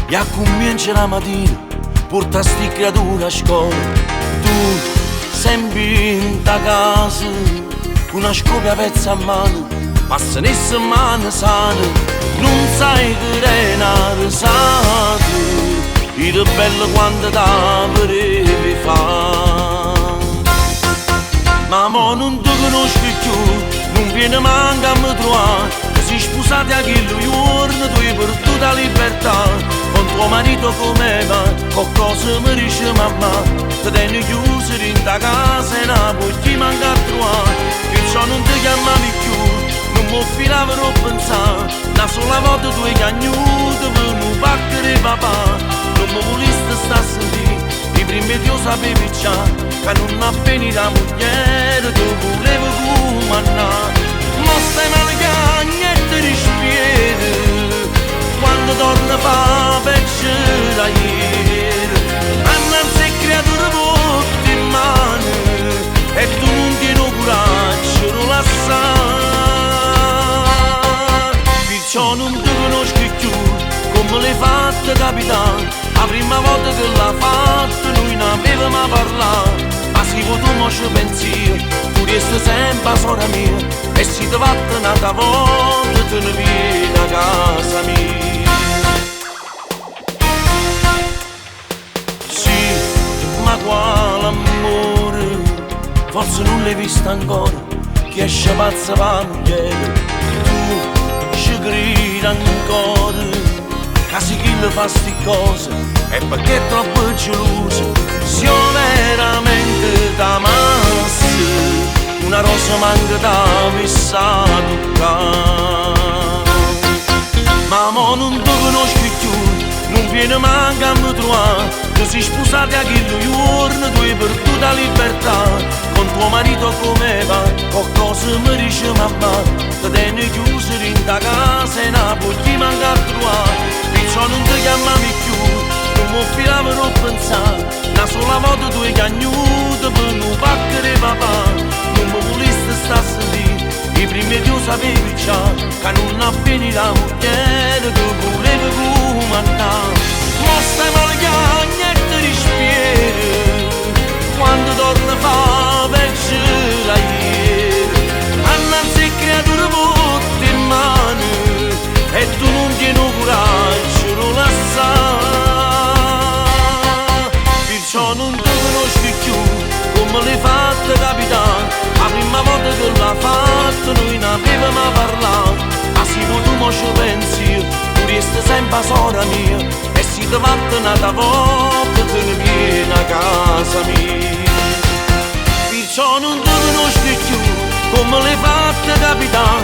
e a comincia la mattina porta sti creature a scuola. Tu sempre in ta casa con una scoppia pezza a mano, passa le settimane sane, non sai che è una risata, il bello quando ta volevi fa. Ma mo non ti conosco più, non viene manca a me trovare, si sposati a quello giorno tu hai perduto la libertà, con tuo marito come va, qualcosa mi dice mamma, ti tieni chiuso in ta casa e non puoi manca a trovare, perciò non ti chiamavi più, non mi filavo a pensare, una sola volta tu hai cagnuto per non battere papà, non mi volesti sta a sentire, i primi Dio sapevi già, che non appena la moglie tu volevi comandare. Ma stai male niente rispiede, quando torna fa peggio da ieri. Annanzi è creatura porti in mano e tu non tieni coraggio, non la sai. Perciò non ti conosco più, come l'hai fatta capitare. La prima volta che l'ha fatto noi non avevamo parlato, ma si può tu mo ci pensi, tu resti sempre sorella mia, e si ti vatta un'altra volta te ne vieni a casa mia. Sì, ma quale amore, forse non l'hai visto ancora, che esce pazza per moglie, tu ci credi ancora. Casi chi le fa sti cose è perché è troppo geloso. Se veramente t'amassi, una rosa manca da vissa toccare. Ma mo non ti conosco più, non viene manca a me trovare. Tu sei sposati a quello giorno, tu hai perduto la libertà. Con tuo marito come va, qualcosa mi dice mamma, ti tieni chiuso in ta casa e non puoi manca a trovare. Perciò non ti chiamavi più, non mi filavo a pensare, una sola volta tu hai cagnuto per non battere papà, non mi volesti sta a sentire, i primi Dio sapevi già, che non appena la moglie tu volevi comandare. Ma stai male che niente rispiede, quando torna fa peggio da ieri. Annanzi è creatura porti in mano e tu non tieni coraggio, non la sai. Perciò non ti conosco più, come l'hai fatta capitare. La prima volta che l'ha fatto noi non avevamo parlato, ma se tu mo ci pensi, tu resti sempre sorella mia, e si ti vatta un'altra volta te ne vieni a casa mia. Perciò non ti conosco più, come l'hai fatta capitare.